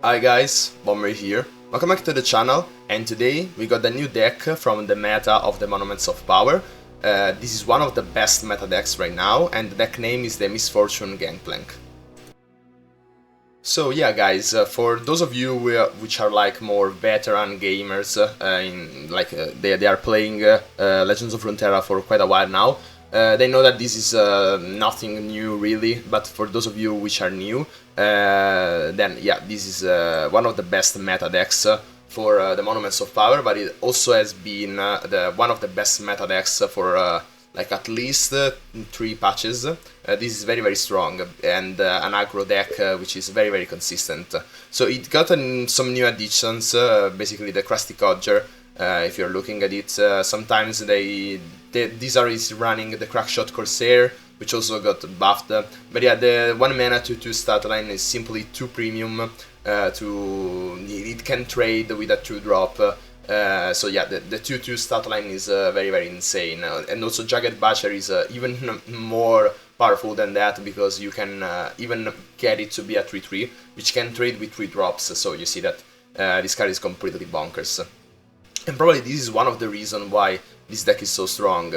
Hi guys, Bomber here. Welcome back to the channel, and today we got a new deck from the meta of the Monuments of Power. This is one of the best meta decks right now, and the deck name is the Misfortune Gangplank. So yeah guys, for those of you which are like more veteran gamers, they are playing Legends of Runeterra for quite a while now, they know that this is nothing new really, but for those of you which are new, then yeah, this is one of the best meta decks for the Monuments of Power, but it also has been one of the best meta decks for like at least 3 patches. This is very strong, and an aggro deck which is very consistent. So it got some new additions, basically the Crusty Codger. If you're looking at it, sometimes these are running the Crackshot Corsair, which also got buffed. But yeah, the 1 mana 2/2 stat line is simply too premium. It can trade with a 2-drop. So yeah, the 2/2 stat line is very insane, and also Jagged Butcher is even more powerful than that, because you can even get it to be a 3/3, which can trade with 3 drops. So you see that this card is completely bonkers. And probably this is one of the reasons why this deck is so strong,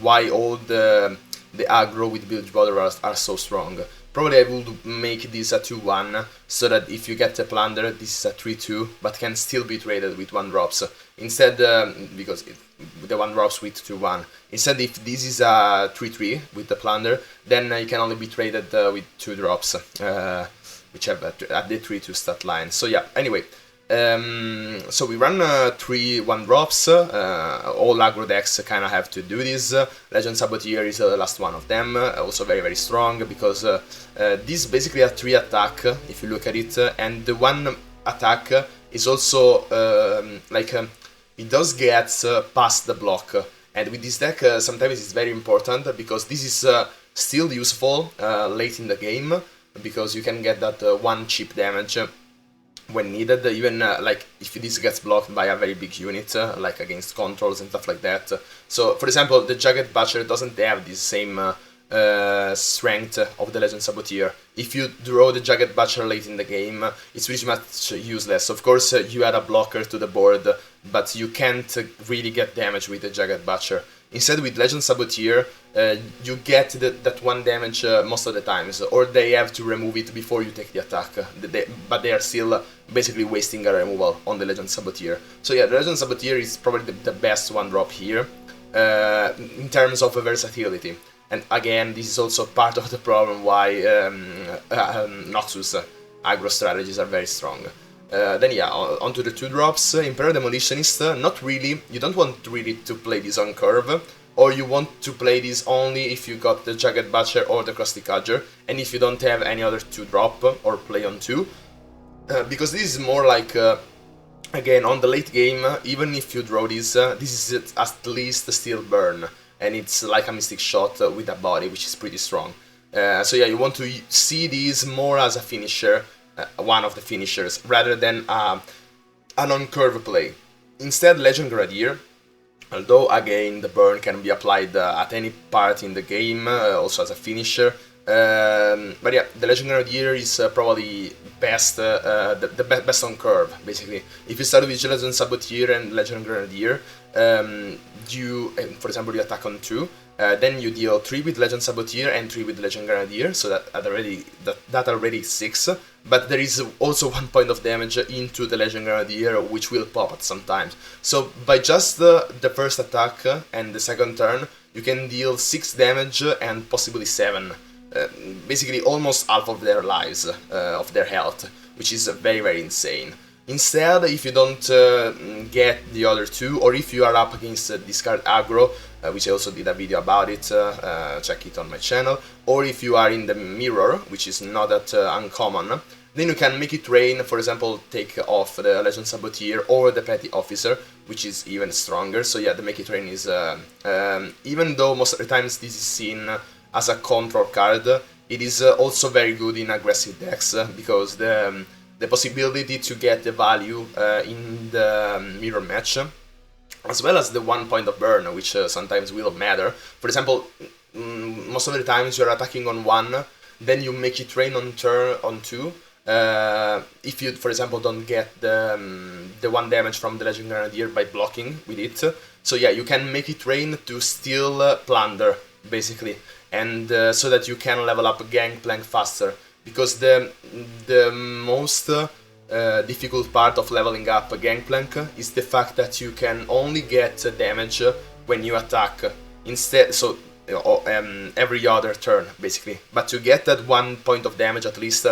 why all the aggro with Bilge Brother are so strong. Probably I would make this a 2/1, so that if you get a Plunder, this is a 3/2, but can still be traded with 1 drops. Instead, because the 1 drops with 2/1. Instead, if this is a 3/3 with the Plunder, then it can only be traded with 2 drops, which have at the 3/2 stat line. So yeah, anyway. So we run 3 1-drops, all aggro decks kind of have to do this. Legend Saboteur is the last one of them, also very strong, because this is basically a 3 attack, if you look at it, and the 1 attack is also, it does get past the block, and with this deck sometimes it's very important, because this is still useful late in the game, because you can get that 1 chip damage when needed, even like if this gets blocked by a very big unit, like against controls and stuff like that. So, for example, the Jagged Butcher doesn't have this same strength of the Legend Saboteur. If you draw the Jagged Butcher late in the game, it's pretty much useless. Of course, you add a blocker to the board, but you can't really get damage with the Jagged Butcher. Instead, with Legend Saboteur, you get that 1 damage most of the times, or they have to remove it before you take the attack, but they are still basically wasting a removal on the Legend Saboteur. So yeah, the Legend Saboteur is probably the best 1-drop here, in terms of versatility. And again, this is also part of the problem why Noxus aggro strategies are very strong. Then yeah, onto the 2-drops, Imperial Demolitionist, not really, you don't want really to play this on curve, or you want to play this only if you got the Jagged Butcher or the Crusty Codger, and if you don't have any other 2-drop or play on 2, because this is more like, again, on the late game, even if you draw this, this is at least still burn, and it's like a Mystic Shot with a body, which is pretty strong. So yeah, you want to see this more as a finisher, one of the finishers, rather than an on-curve play. Instead, Legend Grenadier, although again the burn can be applied at any part in the game, also as a finisher, but yeah, the Legend Grenadier is probably best, the best on curve, basically. If you start with Legend Saboteur and Legend Grenadier, for example, you attack on 2, then you deal 3 with Legend Saboteur and 3 with Legend Grenadier, so that already is 6, but there is also 1 point of damage into the Legend Grenadier, which will pop at some times. So by just the first attack and the second turn, you can deal 6 damage and possibly 7, basically almost half of their lives, of their health, which is very insane. Instead, if you don't get the other 2, or if you are up against discard aggro, which I also did a video about it, check it on my channel, or if you are in the mirror, which is not that uncommon, then you can make it rain, for example, take off the Legend Saboteur or the Petty Officer, which is even stronger. So yeah, the Make It Rain is, even though most of the times this is seen as a control card, it is also very good in aggressive decks, because the possibility to get the value in the mirror match, as well as the 1 point of burn, which sometimes will matter. For example, most of the times you're attacking on 1, then you make it rain on turn on 2, if you, for example, don't get the 1 damage from the Legend Grenadier by blocking with it. So yeah, you can make it rain to steal plunder, basically, and so that you can level up Gangplank faster, because the most difficult part of leveling up Gangplank is the fact that you can only get damage when you attack instead, so every other turn, basically. But to get that 1 point of damage at least,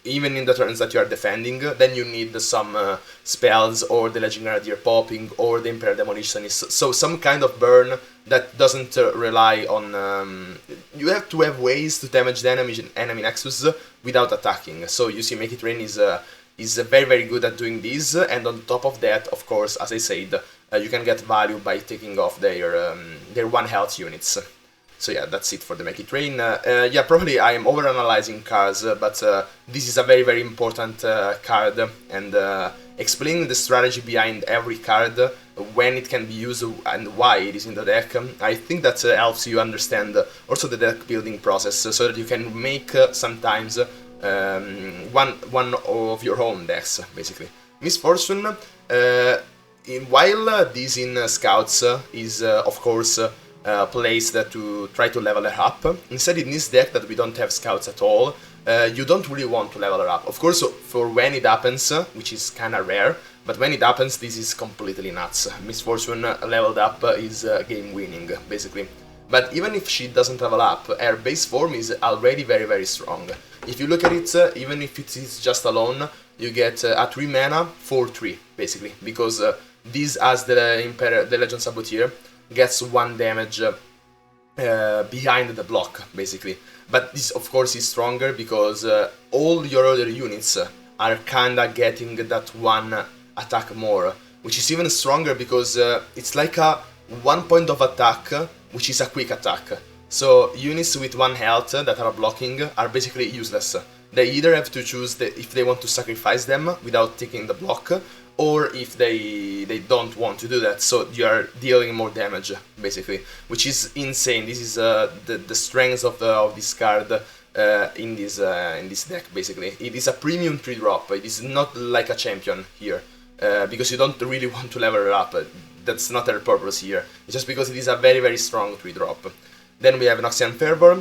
even in the turns that you are defending, then you need some spells, or the Legend Grenadier popping, or the Imperial Demolitionist. So some kind of burn that doesn't rely on... you have to have ways to damage the enemy Nexus without attacking. So you see, Make It Rain is very, very good at doing this, and on top of that, of course, as I said, you can get value by taking off their 1 health units. So yeah, that's it for the Make It Rain. Yeah, probably I am overanalyzing cards, but this is a very, very important card, and explaining the strategy behind every card, when it can be used and why it is in the deck, I think that helps you understand also the deck building process, so that you can make sometimes one of your own decks, basically. Misfortune, while this in Scouts is of course placed to try to level her up, instead in this deck that we don't have Scouts at all, you don't really want to level her up. Of course, for when it happens, which is kinda rare, but when it happens, this is completely nuts. Misfortune leveled up is game winning, basically. But even if she doesn't level up, her base form is already very, very strong. If you look at it, even if it is just alone, you get a 3 mana, 4/3, basically, because this, as the Legend Saboteur, gets 1 damage behind the block, basically. But this, of course, is stronger because all your other units are kinda getting that 1 attack more, which is even stronger because it's like a 1 point of attack, which is a quick attack. So units with 1 health that are blocking are basically useless. They either have to choose if they want to sacrifice them without taking the block, or if they don't want to do that, so you are dealing more damage, basically, which is insane. This is the strength of this card in this deck, basically. It is a premium 3-drop. It is not like a champion here, because you don't really want to level her up. That's not her purpose here. It's just because it is a very, very strong 3-drop. Then we have Noxian Fervor.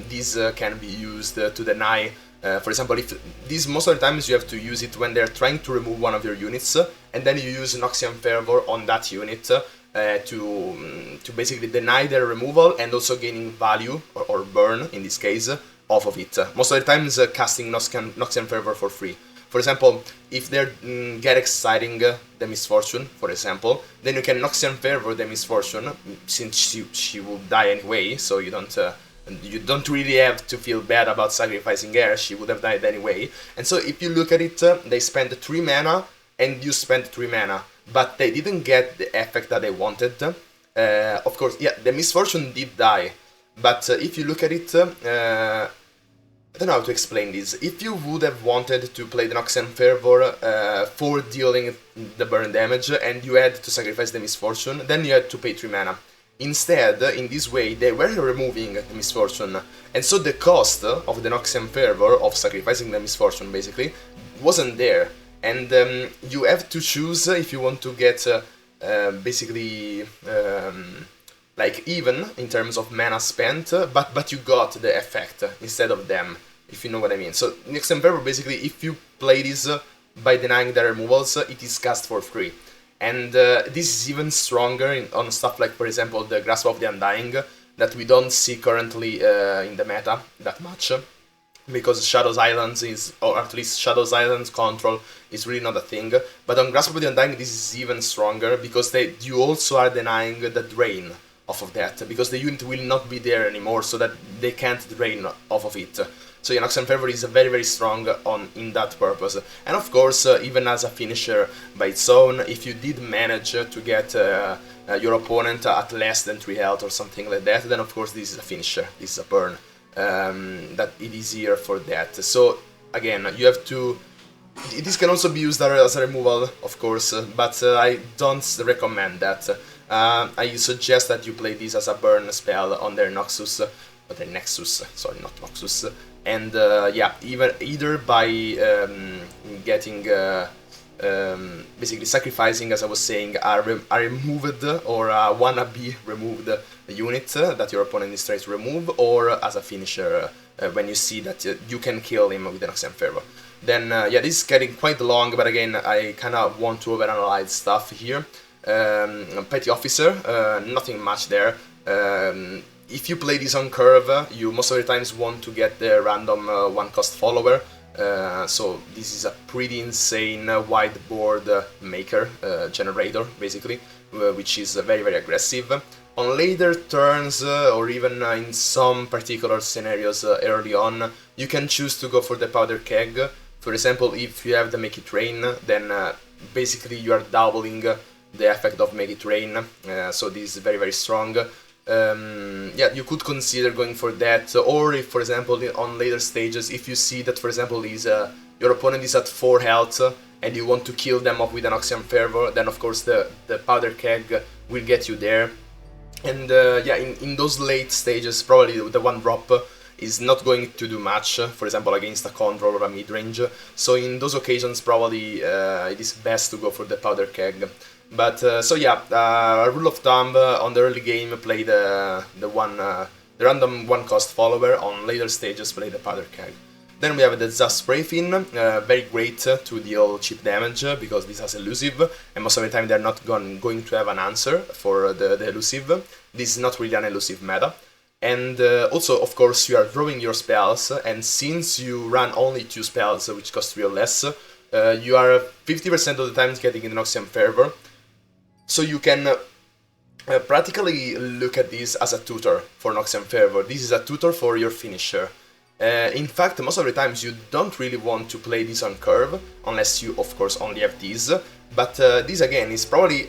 This can be used to deny. For example, if this, most of the times you have to use it when they're trying to remove one of your units, and then you use Noxian Fervor on that unit to basically deny their removal and also gaining value, or burn in this case, off of it. Most of the times casting Noxian Fervor for free. For example, if they get exciting the Misfortune, for example, then you can Noxian Fervor the Misfortune, since she will die anyway, so you don't really have to feel bad about sacrificing her. She would have died anyway. And so if you look at it, they spent 3 mana and you spent 3 mana, but they didn't get the effect that they wanted. Of course, yeah, the Misfortune did die, but if you look at it, I don't know how to explain this. If you would have wanted to play the Noxian Fervor for dealing the burn damage and you had to sacrifice the Misfortune, then you had to pay 3 mana. Instead, in this way, they were removing the Misfortune, and so the cost of the Noxian Fervor, of sacrificing the Misfortune basically, wasn't there. And you have to choose if you want to get basically like even in terms of mana spent, but you got the effect instead of them, if you know what I mean. So Noxian Fervor, basically, if you play this by denying the removals, it is cast for free. And this is even stronger on stuff like, for example, the Grasp of the Undying, that we don't see currently in the meta that much, because Shadows Islands is, or at least Shadows Islands control is really not a thing. But on Grasp of the Undying this is even stronger, because you also are denying the drain off of that, because the unit will not be there anymore, so that they can't drain off of it. So yeah, Noxian Fervor is very, very strong in that purpose. And of course, even as a finisher by its own, if you did manage to get your opponent at less than 3 health or something like that, then of course this is a finisher, this is a burn. That it is here for that. So again, you have to... This can also be used as a removal, of course, but I don't recommend that. I suggest that you play this as a burn spell on their Nexus, sorry, not Noxus, and yeah, either by getting basically sacrificing, as I was saying, a removed or a wannabe removed unit that your opponent is trying to remove, or as a finisher when you see that you can kill him with an Oxygen Fervor. Then yeah, this is getting quite long, but again, I kind of want to overanalyze stuff here. Petty Officer, nothing much there. If you play this on curve, you most of the times want to get the random one-cost follower. So this is a pretty insane whiteboard maker, generator, basically, which is very, very aggressive. On later turns, or even in some particular scenarios early on, you can choose to go for the Powder Keg. For example, if you have the Make It Rain, then basically you are doubling the effect of Make It Rain, so this is very, very strong. Yeah, you could consider going for that, or if, for example, on later stages, if you see that, for example, your opponent is at 4 health and you want to kill them off with an Oxygen Fervor, then of course the Powder Keg will get you there. And yeah, in those late stages, probably the one drop is not going to do much, for example, against a control or a midrange. So in those occasions, probably it is best to go for the Powder Keg. But so yeah, a rule of thumb on the early game, play the random one-cost follower. On later stages, play the Powder Keg. Then we have the Zap Spray Fin, very great to deal cheap damage because this has elusive, and most of the time they're not going to have an answer for the elusive. This is not really an elusive meta. And also, of course, you are drawing your spells, and since you run only 2 spells, which cost 3 or less, you are 50% of the time getting an Oxygen Fervor. So you can practically look at this as a tutor for an Oxygen Fervor. This is a tutor for your finisher. In fact, most of the times you don't really want to play this on curve, unless you, of course, only have these. But this, again, is probably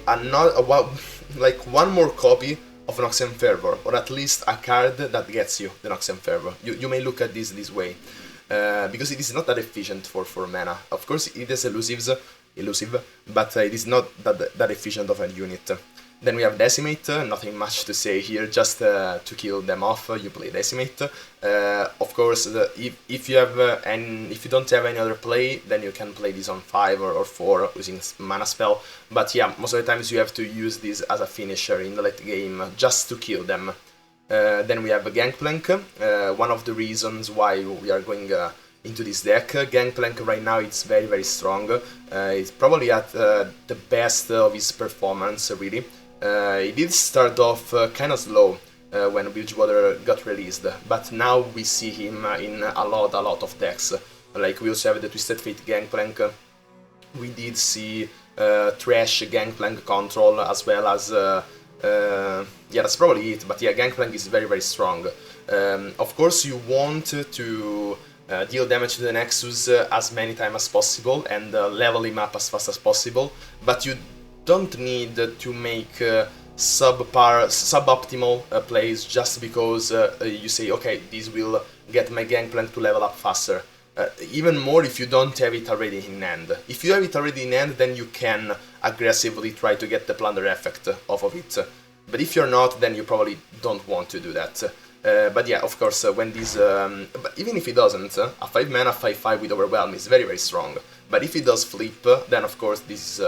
like one more copy of an Oxygen Fervor, or at least a card that gets you the Oxygen Fervor. You may look at this way, because it is not that efficient for mana. Of course, it is elusive, but it is not that efficient of a unit. Then we have Decimate, nothing much to say here, just to kill them off, you play Decimate. Of course, if you don't have any other play, then you can play this on 5 or 4 using Mana Spell. But yeah, most of the times you have to use this as a finisher in the late game, just to kill them. Then we have Gangplank, one of the reasons why we are going into this deck. Gangplank right now it's very, very strong. It's probably at the best of his performance, really. He did start off kind of slow when Bridgewater got released, but now we see him in a lot of decks. Like, we also have the Twisted Fate Gangplank. We did see Trash Gangplank Control, as well as yeah, that's probably it. But yeah, Gangplank is very, very strong. Of course, you want to deal damage to the Nexus as many times as possible and level him up as fast as possible, but you don't need to make suboptimal plays just because you say, okay, this will get my Gangplank to level up faster. Even more if you don't have it already in hand. If you have it already in hand, then you can aggressively try to get the Plunder effect off of it. But if you're not, then you probably don't want to do that. But yeah, of course, when this... but even if it doesn't, a 5 mana 5/5 with Overwhelm is very, very strong. But if it does flip, then of course this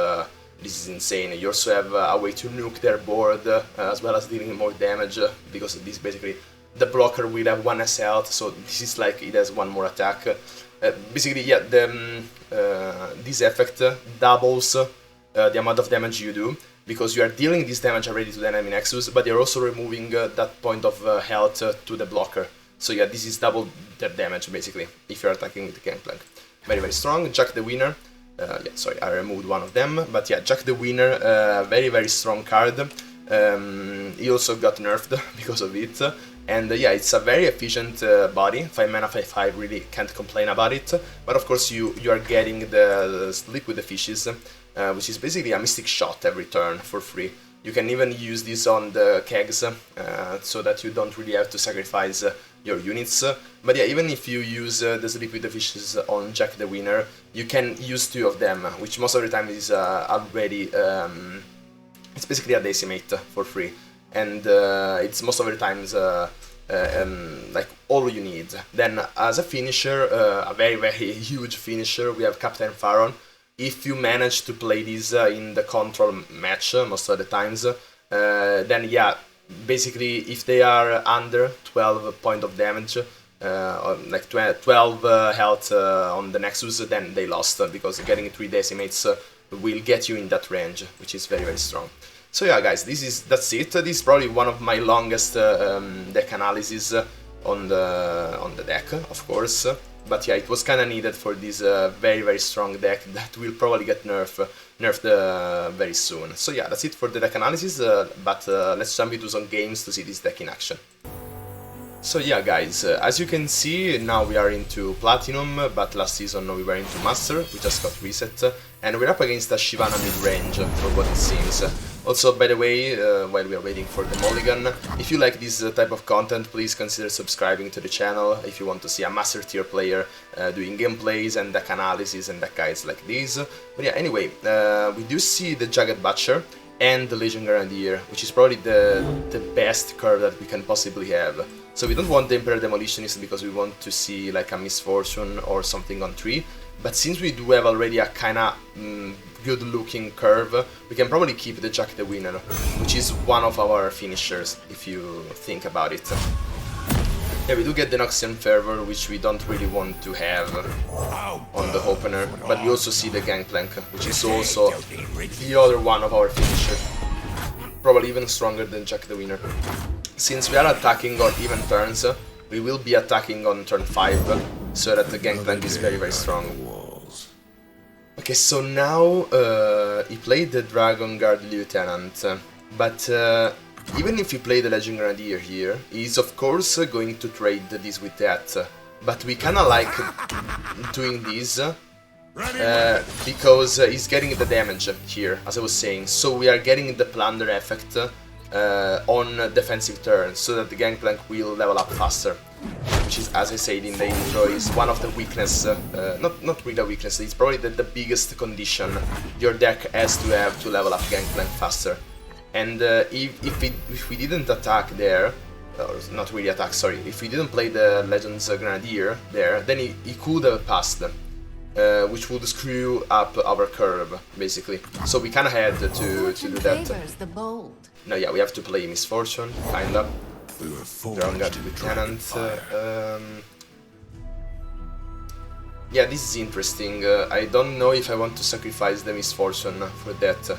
is insane. You also have a way to nuke their board, as well as dealing more damage, because this basically... the blocker will have 1 less health, so this is like it has 1 more attack. Basically, yeah, this effect doubles the amount of damage you do, because you are dealing this damage already to the enemy Nexus, but you're also removing that point of health to the blocker. So yeah, this is double their damage, basically, if you're attacking with the Gangplank. Very, very strong. Jack the Winner. Yeah, sorry, I removed one of them, but yeah, Jack the Winner, very, very strong card. He also got nerfed because of it. And yeah, it's a very efficient body, 5 mana 5/5, really can't complain about it. But of course you are getting the Sleep with the Fishes, which is basically a Mystic Shot every turn for free. You can even use this on the kegs, so that you don't really have to sacrifice your units. But yeah, even if you use the Sleep with the Fishes on Jack the Winner, you can use 2 of them, which most of the time is already... it's basically a Decimate for free. And it's most of the times like all you need. Then as a finisher, a very huge finisher, we have Captain Pharaon. If you manage to play this in the control match most of the times, then yeah, basically if they are under 12 point of damage, or like 12 health on the Nexus, then they lost, because getting 3 decimates will get you in that range, which is very strong. So yeah guys, that's it. This is probably one of my longest deck analysis on the deck, of course. But yeah, it was kinda needed for this very strong deck that will probably get nerfed very soon. So yeah, that's it for the deck analysis, but let's jump into some games to see this deck in action. So yeah guys, as you can see, now we are into Platinum, but last season we were into Master, we just got reset, and we're up against a Shyvana mid-range, for what it seems. Also, by the way, while we are waiting for the mulligan, if you like this type of content, please consider subscribing to the channel if you want to see a Master tier player doing gameplays and deck analysis and deck guides like this. But yeah, anyway, we do see the Jagged Butcher and the Legion Grenadier, which is probably the best curve that we can possibly have. So we don't want the Emperor Demolitionist because we want to see like a Misfortune or something on 3, but since we do have already a kinda good looking curve, we can probably keep the Jack the Winner, which is one of our finishers, if you think about it. Yeah, we do get the Noxian Fervor, which we don't really want to have on the opener, but we also see the Gangplank, which is also the other one of our finishers, probably even stronger than Jack the Winner. Since we are attacking on even turns, we will be attacking on turn 5, so that the Gangplank is very strong. Okay, so now he played the Dragon Guard Lieutenant, but even if you play the Legion Grenadier here, he's of course going to trade this with that, but we kinda like doing this because he's getting the damage here, as I was saying, so we are getting the Plunder effect on defensive turns, so that the Gangplank will level up faster, which is, as I said in the intro, is one of the weakness, not really a weakness, it's probably the biggest condition your deck has to have to level up Gangplank faster. And if we didn't attack there, or not really attack, sorry, if we didn't play the Legends Grenadier there, then he could have passed, which would screw up our curve, basically. So we kinda had to do that. No, yeah, we have to play Misfortune, kinda. Dragon Guard Lieutenant. Yeah, this is interesting. I don't know if I want to sacrifice the Misfortune for that.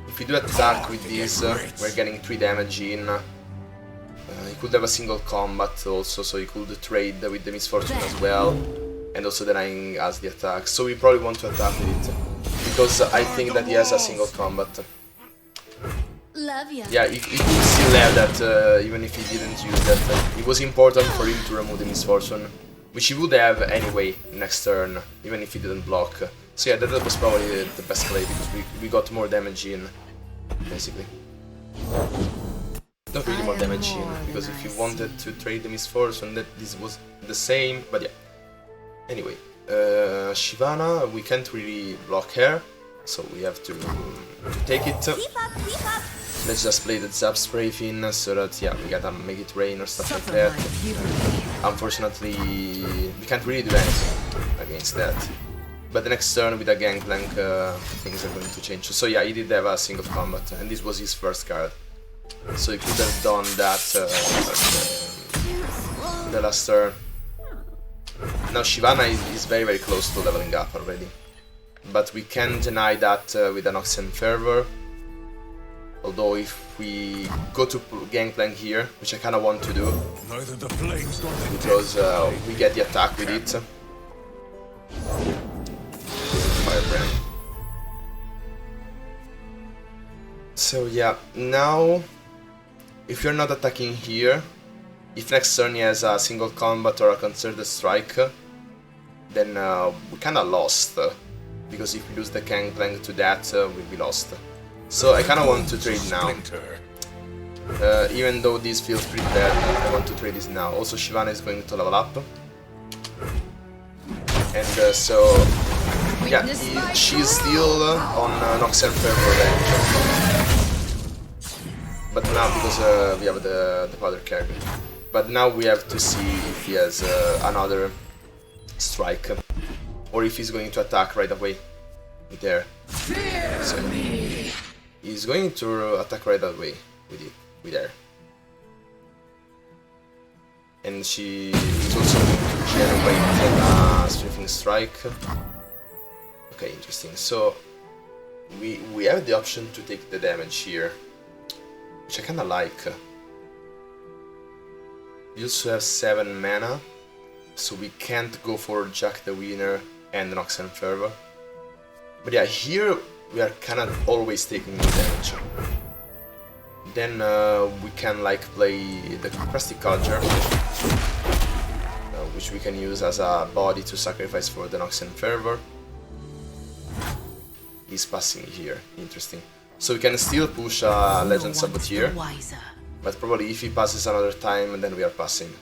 If we do attack with this, we're getting 3 damage in. He could have a single combat also, so he could trade with the Misfortune as well, and also denying us the attack. So we probably want to attack with it, because I think that he has a single combat. Yeah, he could still have that, even if he didn't use that. It was important for him to remove the Misfortune, which he would have anyway next turn, even if he didn't block. So yeah, that was probably the best play, because we got more damage in, basically. Not really more damage in, because if you wanted to trade the Misfortune, that this was the same, but yeah. Anyway, Shyvana, we can't really block her, so we have to take it. Let's just play the Zap Spray Fin, so that, yeah, we gotta make it rain or stuff like that. Unfortunately, we can't really do anything against that. But the next turn with a Gangplank, things are going to change. So yeah, he did have a single combat, and this was his first card. So he could have done that the last turn. Now Shyvana is very close to leveling up already. But we can deny that with an Noxian Fervor. Although if we go to Gangplank here, which I kinda want to do, because we get the attack with it. Firebrand. So yeah, now if you're not attacking here, if next turn he has a single combat or a concerted strike, then we kinda lost, because if we lose the Gangplank to that, we'll be lost. So I kinda want to trade now. Even though this feels pretty bad, I want to trade this now. Also Shyvana is going to level up. And so, yeah, she's still on Noxian Fervor range. But now, because we have the Powder Keg. But now we have to see if he has another strike, or if he's going to attack right away with there. So he's going to attack right away with it, with there. And she is also going to generate a strafing strike. Okay, interesting. So we have the option to take the damage here, which I kinda like. We also have 7 mana, so we can't go for Jack the Winner and Noxian Fervor. But yeah, here we are kinda always taking the damage. Then we can like play the Crusty Codger, which we can use as a body to sacrifice for the Noxian Fervor. He's passing here, interesting. So we can still push a Legend Saboteur, but probably if he passes another time, then we are passing.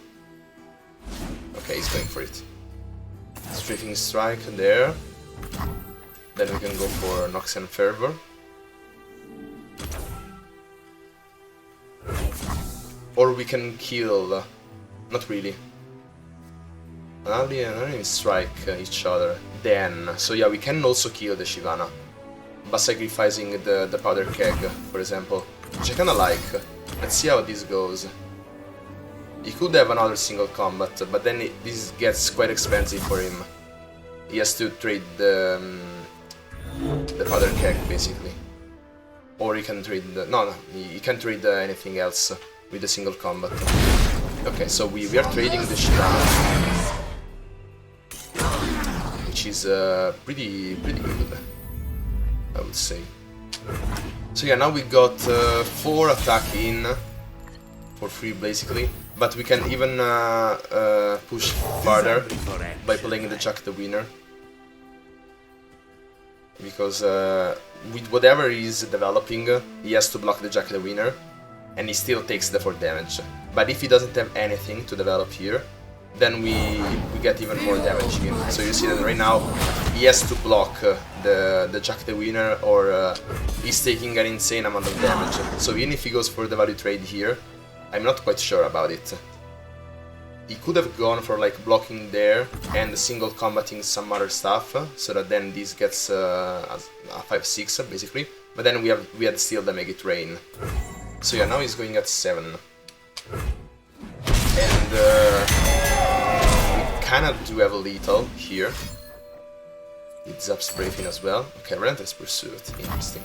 Okay, he's going for it. Strafing Strike there. Then we can go for Noxian Fervor. Or we can kill, not really. Only strike each other. Then, so yeah, we can also kill the Shyvana by sacrificing the Powder Keg, for example, which I kinda like. Let's see how this goes. He could have another single combat, but then this gets quite expensive for him. He has to trade the Powder Keg, basically. Or he can trade the... No, he can trade anything else with a single combat. Okay, so we are trading the Shyvana, which is pretty good, I would say. So yeah, now we got 4 attack in for free basically, but we can even push farther by playing the Jack the Winner, because with whatever he's developing, he has to block the Jack the Winner, and he still takes the 4 damage. But if he doesn't have anything to develop here, then we get even more damage in. So you see that right now he has to block the Jack the Winner, or he's taking an insane amount of damage. So even if he goes for the value trade here, I'm not quite sure about it. He could have gone for like blocking there and single combating some other stuff, so that then this gets a 5-6 basically. But then we had still the Make It Rain. So yeah, now he's going at 7. And we kinda do have a lethal here. It's up Sprayfin as well. Okay, Relentless Pursuit, interesting.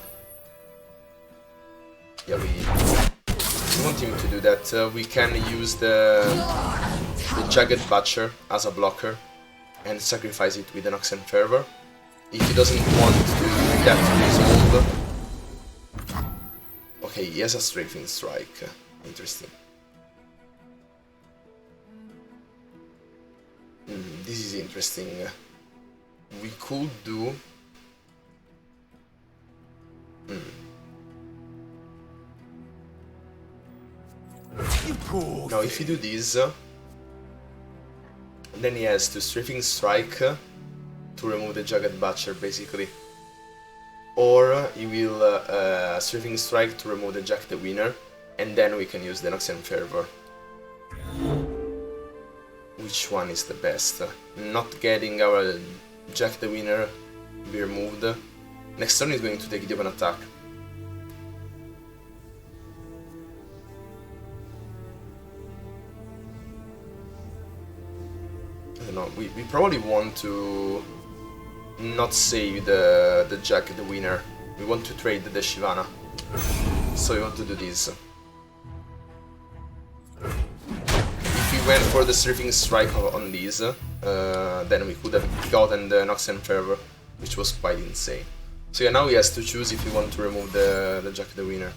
Yeah, we want him to do that. We can use the Jagged Butcher as a blocker and sacrifice it with an Noxian Fervor. If he doesn't want to do that to resolve... Okay, he has a Strafing Strike. Interesting. This is interesting. We could do... Now if you do this, then he has to Strafing Strike to remove the Jagged Butcher basically. Or he will Strafing Strike to remove the Jack the Winner, and then we can use the Noxian Fervor. Which one is the best? Not getting our Jack the Winner be removed. Next turn is going to take the open attack. I don't know, we probably want to not save the Jack the Winner. We want to trade the Shyvana. So we want to do this. If we went for the Strafing Strike on these, then we could have gotten the Noxian Fervor, which was quite insane. So yeah, now he has to choose if he wants to remove the Jack the Winner.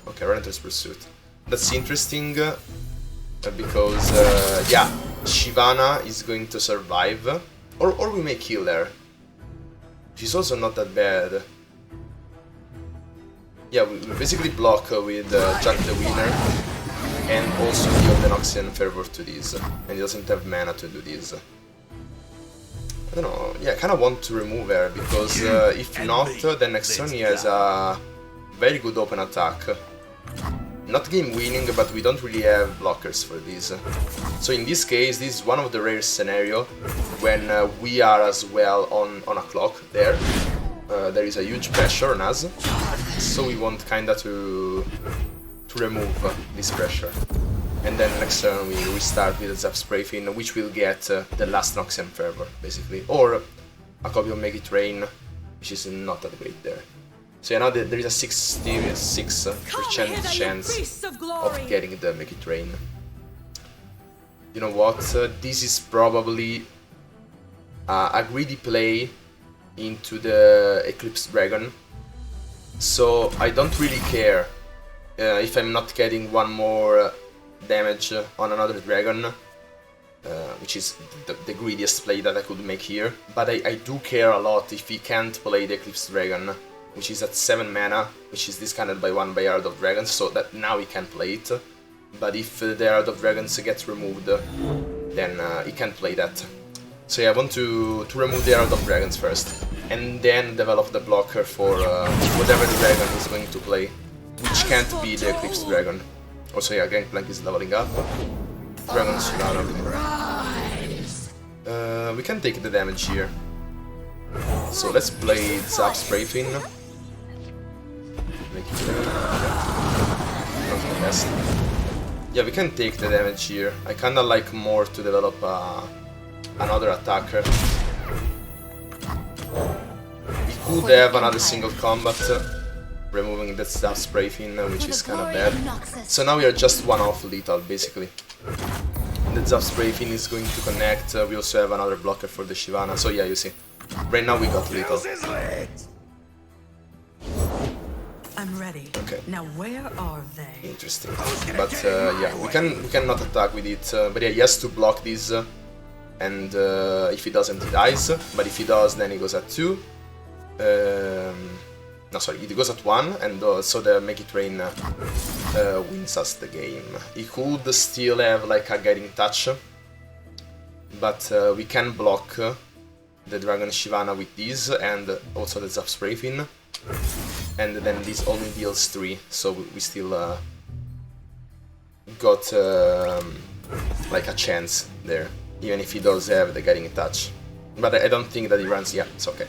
Okay, Relentless Pursuit. That's interesting, because, yeah, Shyvana is going to survive, or we may kill her. She's also not that bad. Yeah, we basically block with Jack the Winner, and also deal the Noxian Fervor to this, and he doesn't have mana to do this. I don't know, yeah, I kinda want to remove her, because if not, then next turn he has a very good open attack. not game winning, but we don't really have blockers for this. So in this case, this is one of the rare scenario when we are as well on a clock there. There is a huge pressure on us, so we want kinda to remove this pressure. And then next turn we restart with a Zap Spray Fin, which will get the last Noxian Fervor, basically. Or a copy of Make It Rain, which is not that great there. So yeah, now there is a 66% chance of getting the Make It Rain. You know what? This is probably a greedy play into the Eclipse Dragon. So I don't really care if I'm not getting one more damage on another dragon, which is the greediest play that I could make here. But I do care a lot if he can't play the Eclipse Dragon, which is at 7 mana, which is discounted by 1 by Herald of Dragons, so that now he can play it. But if the Herald of Dragons gets removed, then he can't play that. So yeah, I want to remove the Herald of Dragons first, and then develop the blocker for whatever the dragon is going to play, which can't be the Eclipse Dragon. Also, yeah, Gangplank is leveling up. Dragon Shivana. We can take the damage here. So let's play Zap Spray Fin. Make it not the best. Yeah, we can take the damage here. I kinda like more to develop another attacker. We could have another single combat, removing that Zap Spray Fin, which is kind of bad. So now we are just one off lethal, basically. And the Zap Spray Fin is going to connect. We also have another blocker for the Shivana. So yeah, you see, right now we got lethal. I'm ready. Okay. Now where are they? Interesting. But yeah, we cannot attack with it. But yeah, he has to block this, and if he doesn't, he dies. But if he does, then he goes at 2. No, sorry, it goes at 1, and so the Make It Rain wins us the game. He could still have like a Guiding Touch, but we can block the Dragon Shivana with this, and also the Zap Spray Fin, and then this only deals 3, so we still got like a chance there, even if he does have the Guiding Touch. But I don't think that he runs, yeah, it's okay.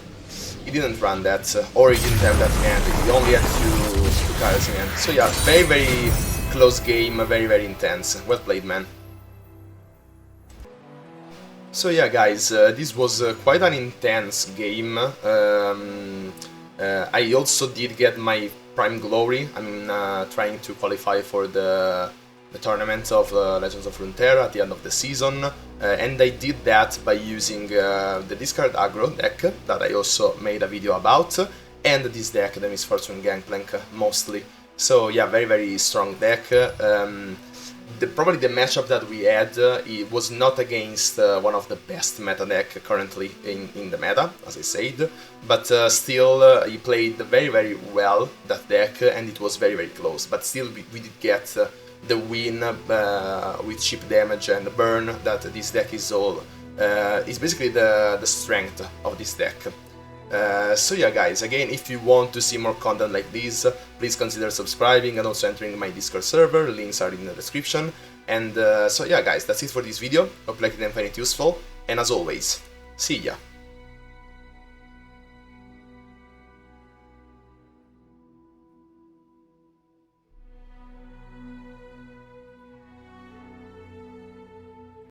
He didn't run that, or he didn't have that in hand, he only had two cards in hand. So yeah, very, very close game, very, very intense. Well played, man. So yeah, guys, this was quite an intense game. I also did get my Prime Glory. I'm trying to qualify for the tournament of Legends of Runeterra at the end of the season, and I did that by using the discard aggro deck that I also made a video about, and this deck, the Misfortune Gangplank, mostly. So yeah, very, very strong deck. Probably the matchup that we had, it was not against one of the best meta deck currently in the meta, as I said, but still he played very, very well, that deck, and it was very, very close. But still we did get the win with chip damage and burn that this deck is all. Is basically the strength of this deck. So yeah, guys, again, if you want to see more content like this, please consider subscribing and also entering my Discord server, links are in the description. And so yeah, guys, that's it for this video. Hope you liked it and find it useful, and as always, see ya!